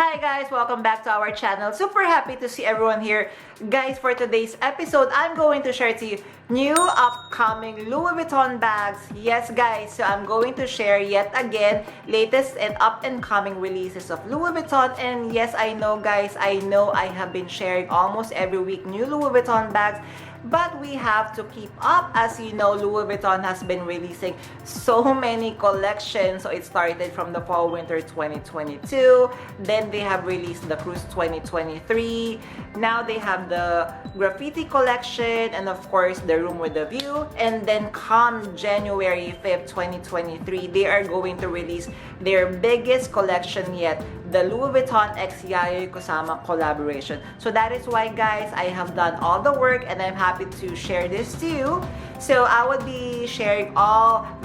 Hi guys! Welcome back to our channel. Super happy to see everyone here. Guys, for today's episode, I'm going to share to you new upcoming Louis Vuitton bags. Yes guys, so I'm going to share yet again latest and up and coming releases of Louis Vuitton. And yes, I know guys, I know I have been sharing almost every week new Louis Vuitton bags. But we have to keep up. As you know, Louis Vuitton has been releasing so many collections. So it started from the Fall Winter 2022. Then they have released the Cruise 2023. Now they have the Graffiti collection. And of course, the Room with a View. And then come January 5th, 2023, they are going to release their biggest collection yet, the Louis Vuitton x-Yayoi-Kusama-Collaboration. So that is why guys, I have done all the work and I'm happy to share this to you. So I will be sharing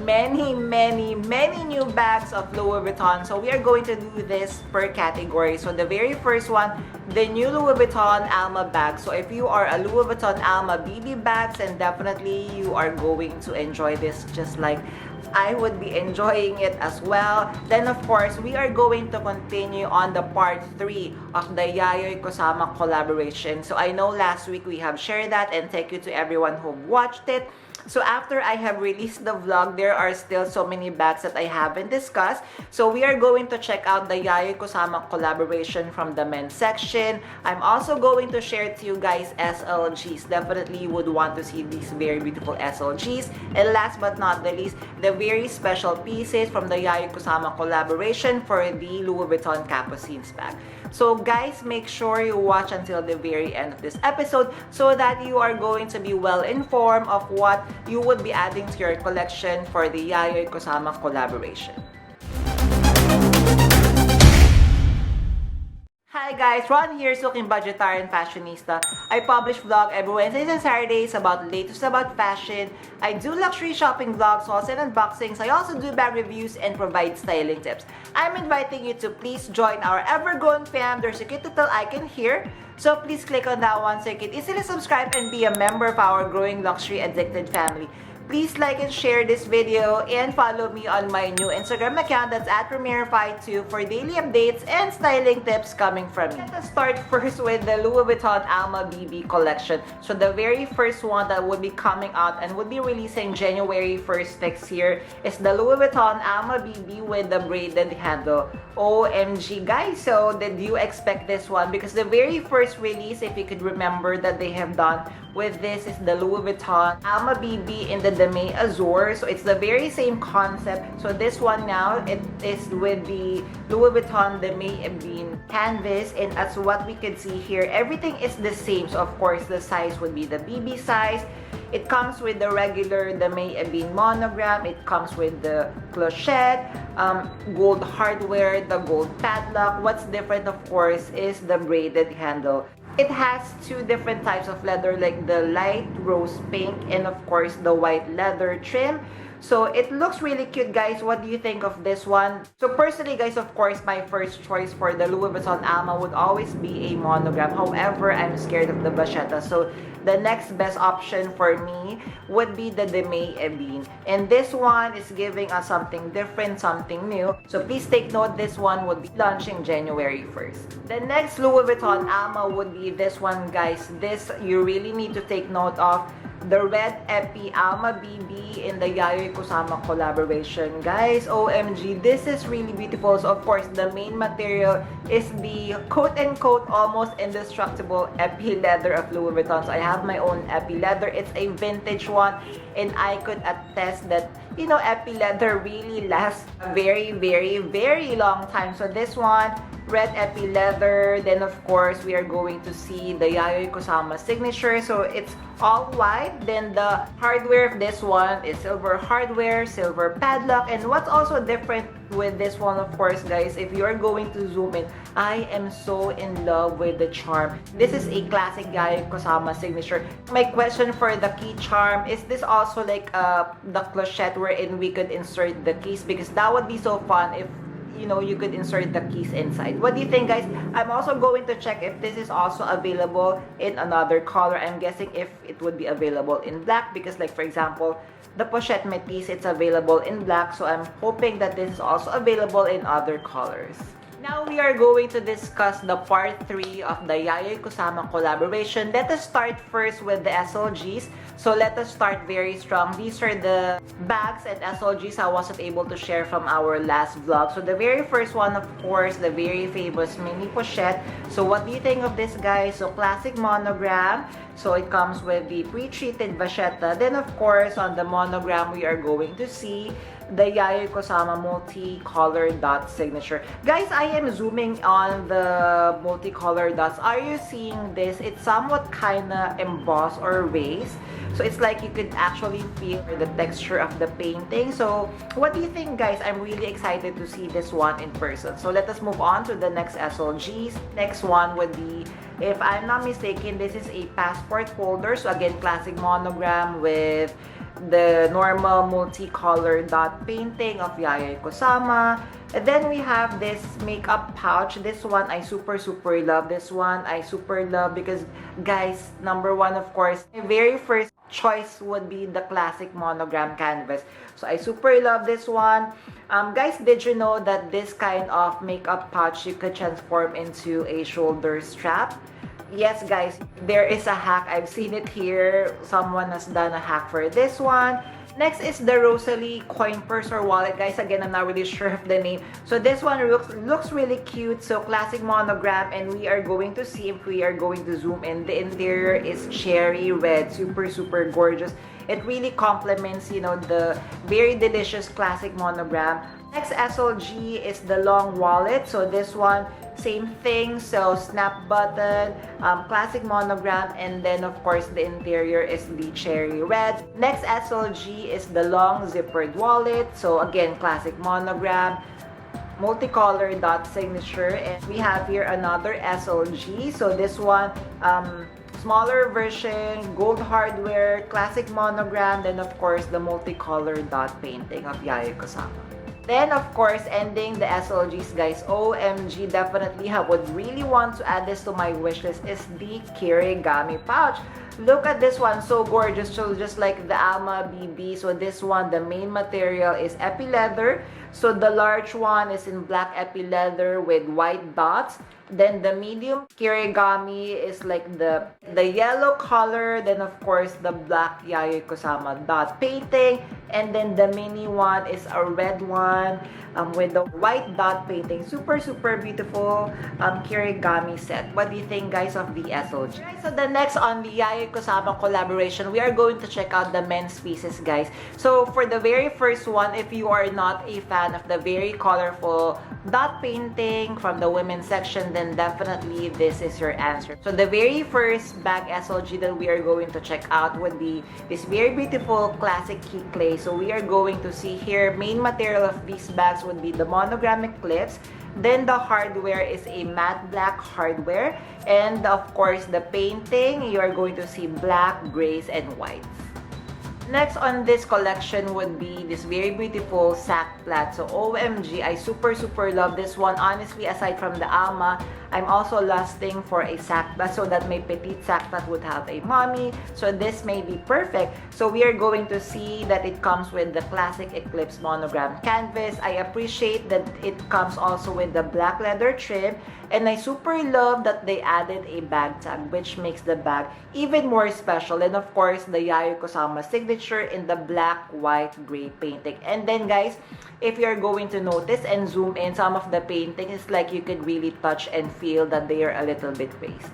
many new bags of Louis Vuitton. So we are going to do this per category. So the very first one, the new Louis Vuitton ALMA bag. So if you are a Louis Vuitton ALMA BB bags, and definitely you are going to enjoy this just like I would be enjoying it as well. Then of course, we are going to continue on the part 3 of the Yayoi-Kusama collaboration. So I know last week we have shared that, and thank you to everyone who watched it. So after I have released the vlog, there are still so many bags that I haven't discussed. So we are going to check out the Yayoi-Kusama collaboration from the men's section. I'm also going to share to you guys SLGs. Definitely you would want to see these very beautiful SLGs. And last but not the least, the very special pieces from the Yayoi-Kusama collaboration for the Louis Vuitton Capucines bag. So guys, make sure you watch until the very end of this episode so that you are going to be well informed of what you would be adding to your collection for the Yayoi-Kusama collaboration. Hi guys, Ron here, looking budgetarian fashionista. I publish vlog every Wednesdays and Saturdays about latest about fashion. I do luxury shopping vlogs, hauls and unboxings. I also do bag reviews and provide styling tips. I'm inviting you to please join our ever-growing fam. There's a cute little icon here. So please click on that one so you can easily subscribe and be a member of our growing luxury addicted family. Please like and share this video and follow me on my new Instagram account, that's at Premierify2, for daily updates and styling tips coming from me. Let's start first with the Louis Vuitton ALMA BB collection. So the very first one that would be coming out and would be releasing January 1st next year is the Louis Vuitton ALMA BB with the braided handle. OMG guys, so did you expect this one? Because the very first release, if you could remember, that they have done with this is the Louis Vuitton ALMA BB in the Demi Azur. So it's the very same concept. So this one now, it is with the Louis Vuitton Demi Ebene canvas, and as what we can see here, everything is the same. So of course, the size would be the BB size. It comes with the regular Demi Ebene monogram. It comes with the clochette, gold hardware, the gold padlock. What's different, of course, is the braided handle. It has two different types of leather, like the light rose pink and of course the white leather trim. So it looks really cute guys. What do you think of this one? So personally guys, of course, my first choice for the Louis Vuitton ALMA would always be a monogram. However, I'm scared of the Pochette. So the next best option for me would be the Demi Ebene. And this one is giving us something different, something new. So please take note, this one would be launching January 1st. The next Louis Vuitton ALMA would be this one guys. This you really need to take note of. The red epi ALMA BB in the Yayoi-Kusama collaboration. Guys, OMG, this is really beautiful. So of course, the main material is the quote-unquote almost indestructible epi leather of Louis Vuitton. So I have my own epi leather. It's a vintage one, and I could attest that, you know, epi leather really lasts a very long time. So this one, red epi leather. Then of course, we are going to see the Yayoi-Kusama signature. So it's all white. Then the hardware of this one is silver hardware, silver padlock. And what's also different with this one, of course guys, if you're going to zoom in, I am so in love with the charm. This is a classic Yayoi-Kusama signature. My question for the key charm, is this also like the clochette wherein we could insert the keys? Because that would be so fun if, you know, you could insert the keys inside. What do you think guys? I'm also going to check if this is also available in another color. I'm guessing if it would be available in black, because like for example, the Pochette Métis, it's available in black. So I'm hoping that this is also available in other colors. Now we are going to discuss the part 3 of the Yayoi-Kusama collaboration. Let us start first with the SLGs. So let us start very strong. These are the bags and SLGs I wasn't able to share from our last vlog. So the very first one, of course, the very famous mini pochette. So what do you think of this, guys? So classic monogram. So it comes with the pre-treated vachetta. Then of course, on the monogram, we are going to see the Yayoi-Kusama multi-color dot signature. Guys, I am zooming on the multicolor dots. Are you seeing this? It's somewhat kind of embossed or raised. So it's like you could actually feel the texture of the painting. So what do you think, guys? I'm really excited to see this one in person. So let us move on to the next SLGs. Next one would be, if I'm not mistaken, this is a passport holder. So again, classic monogram with the normal multicolor dot painting of Yayoi-Kusama. And then we have this makeup pouch. This one, I super love. This one, I super love because, guys, number one, of course, my very first choice would be the classic monogram canvas. So I super love this one. Guys, did you know that this kind of makeup pouch you could transform into a shoulder strap? Yes, guys, there is a hack. I've seen it here. Someone has done a hack for this one. Next is the Rosalie coin purse or wallet. Guys, again, I'm not really sure of the name. So this one looks really cute. So classic monogram, and we are going to see if we are going to zoom in. The interior is cherry red, super gorgeous. It really complements, you know, the very delicious classic monogram. Next SLG is the long wallet. So this one, same thing. So snap button, classic monogram, and then of course the interior is the cherry red. Next SLG is the long zippered wallet. So again, classic monogram, multicolor dot signature, and we have here another SLG. So this one, smaller version, gold hardware, classic monogram, then of course the multicolor dot painting of Yayoi-Kusama. Then, of course, ending the SLGs, guys, OMG, definitely I would really want to add this to my wish list, is the Kirigami pouch. Look at this one, so gorgeous. So just like the ALMA BB, so this one, the main material is epi leather. So the large one is in black epi leather with white dots. Then the medium Kirigami is like the yellow color. Then of course the black Yayoi-Kusama dot painting. And then the mini one is a red one with the white dot painting. Super beautiful Kirigami set. What do you think, guys, of the SLG? Right, so the next on the Yayoi-Kusama collaboration, we are going to check out the men's pieces, guys. So for the very first one, if you are not a fan of the very colorful dot painting from the women's section, then definitely this is your answer. So the very first bag SLG that we are going to check out would be this very beautiful classic Cles. So we are going to see here, main material of these bags would be the monogrammic clips. Then the hardware is a matte black hardware, and of course the painting, you are going to see black, grays, and whites. Next on this collection would be this very beautiful sack Plat. So OMG, I super love this one. Honestly, aside from the ALMA, I'm also lusting for a sack Plat so that my petite sack Plat would have a mommy. So this may be perfect. So we are going to see that it comes with the classic Eclipse monogram canvas. I appreciate that it comes also with the black leather trim. And I super love that they added a bag tag, which makes the bag even more special. And of course, the Yayoi-Kusama signature in the black, white, gray painting. And then, guys, if you're going to notice and zoom in, some of the painting is like you could really touch and feel that they are a little bit raised.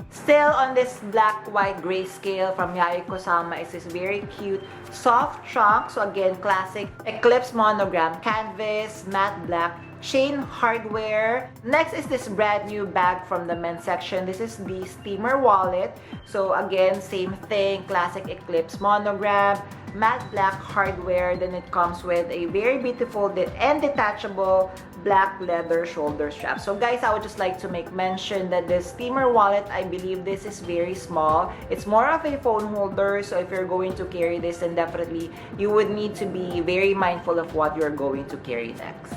Still on this black, white, gray scale from Yayoi-Kusama is this very cute soft trunk. So again, classic Eclipse monogram canvas, matte black, chain hardware. Next is this brand new bag from the men's section. This is the steamer wallet. So again, same thing, classic Eclipse monogram, matte black hardware. Then it comes with a very beautiful and detachable black leather shoulder strap. So guys, I would just like to make mention that the steamer wallet, I believe this is very small. It's more of a phone holder. So if you're going to carry this, then definitely you would need to be very mindful of what you're going to carry next.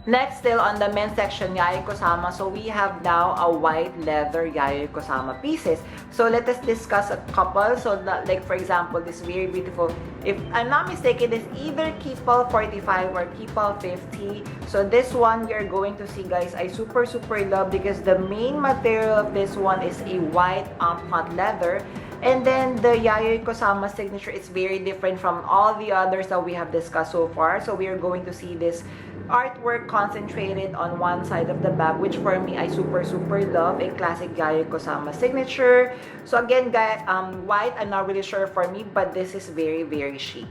Next, still on the men's section, Yayoi-Kusama. So we have now a white leather Yayoi-Kusama pieces. So let us discuss a couple. So like for example, this very beautiful, if I'm not mistaken, it's either Keepall 45 or Keepall 50. So this one we are going to see, guys, I super love because the main material of this one is a white hot leather. And then the Yayoi-Kusama signature is very different from all the others that we have discussed so far. So we are going to see this artwork concentrated on one side of the bag, which for me I super love, a classic Yayoi-Kusama signature. So again, guys, white, I'm not really sure for me, but this is very chic.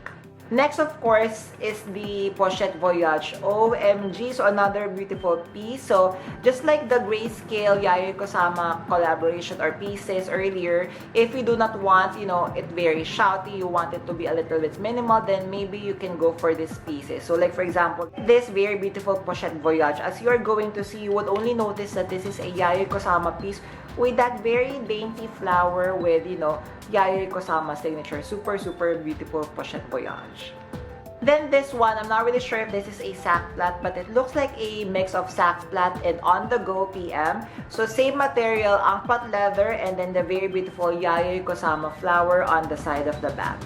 Next, of course, is the Pochette Voyage. OMG! So another beautiful piece. So just like the grayscale Yayoi-Kusama collaboration or pieces earlier, if you do not want, you know, it very shouty, you want it to be a little bit minimal, then maybe you can go for these pieces. So like for example, this very beautiful Pochette Voyage. As you are going to see, you would only notice that this is a Yayoi-Kusama piece with that very dainty flower with, you know, Yayoi-Kusama signature. Super beautiful Pochette Voyage. Then this one, I'm not really sure if this is a sack plat, but it looks like a mix of sack plat and on-the-go PM. So same material, angpat leather, and then the very beautiful Yayoi-Kusama flower on the side of the bag.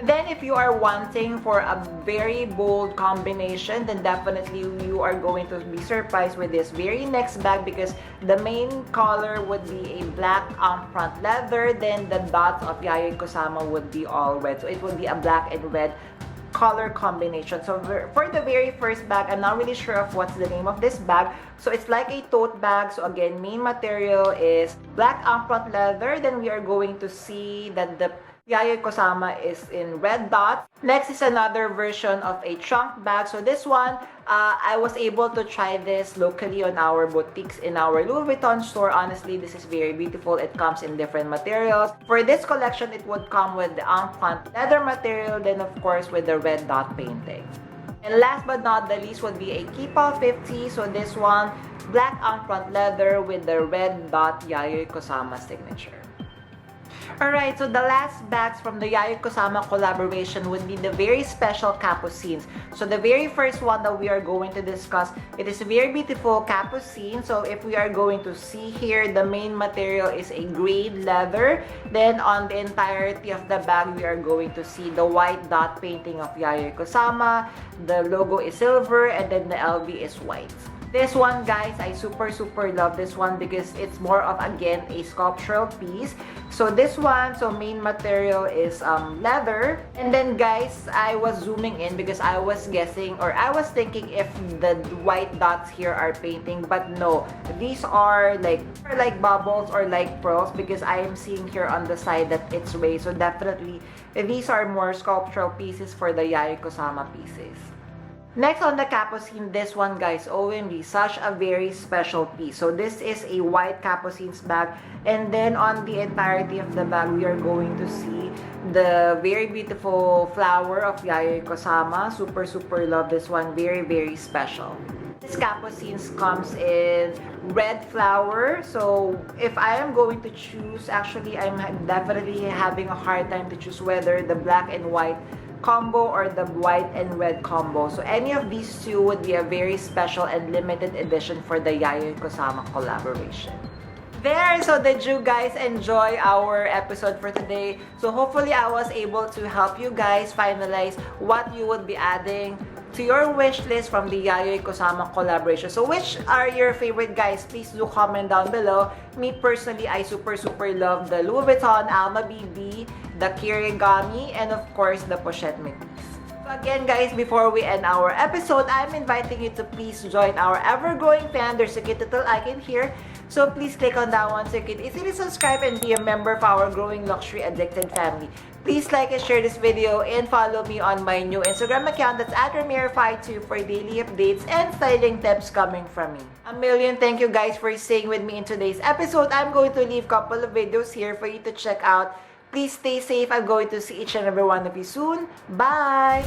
Then if you are wanting for a very bold combination, then definitely you are going to be surprised with this very next bag because the main color would be a black front leather, then the dots of Yayoi-Kusama would be all red. So it would be a black and red color combination. So for the very first bag, I'm not really sure of what's the name of this bag. So it's like a tote bag. So again, main material is black front leather. Then we are going to see that the Yayoi-Kusama is in red dots. Next is another version of a trunk bag. So this one, I was able to try this locally on our boutiques in our Louis Vuitton store. Honestly, this is very beautiful. It comes in different materials. For this collection, it would come with the enfant leather material, then of course with the red dot painting. And last but not the least would be a Keepall 50. So this one, black enfant leather with the red dot Yayoi-Kusama signature. Alright, so the last bags from the Yayoi-Kusama collaboration would be the very special Capucines. So the very first one that we are going to discuss, it is a very beautiful Capucine. So if we are going to see here, the main material is a grade leather. Then on the entirety of the bag, we are going to see the white dot painting of Yayoi-Kusama. The logo is silver and then the LV is white. This one, guys, I super love this one because it's more of, again, a sculptural piece. So this one, so main material is leather. And then, guys, I was zooming in because I was guessing or I was thinking if the white dots here are painting, but no, these are like bubbles or like pearls because I am seeing here on the side that it's raised. So definitely, these are more sculptural pieces for the Yayoi-Kusama pieces. Next on the Capucine, this one, guys, OMG, such a very special piece. So this is a white Capucines bag, and then on the entirety of the bag, we are going to see the very beautiful flower of Yayoi-Kusama. Super love this one. Very special. This Capucines comes in red flower. So if I am going to choose, actually, I'm definitely having a hard time to choose whether the black and white combo or the white and red combo. So any of these two would be a very special and limited edition for the Yayoi-Kusama collaboration. There, so did you guys enjoy our episode for today? So hopefully I was able to help you guys finalize what you would be adding to your wish list from the Yayoi-Kusama collaboration. So which are your favorite, guys? Please do comment down below. Me personally, I super love the Louis Vuitton ALMA BB, the Kirigami, and of course the Pochette piece. So again, guys, before we end our episode, I'm inviting you to please join our ever-growing fan. There's a cute little icon here. So please click on that one so you can easily subscribe and be a member of our growing luxury addicted family. Please like and share this video and follow me on my new Instagram account that's @Ramir52 for daily updates and styling tips coming from me. A million thank you guys for staying with me in today's episode. I'm going to leave a couple of videos here for you to check out. Please stay safe. I'm going to see each and every one of you soon. Bye!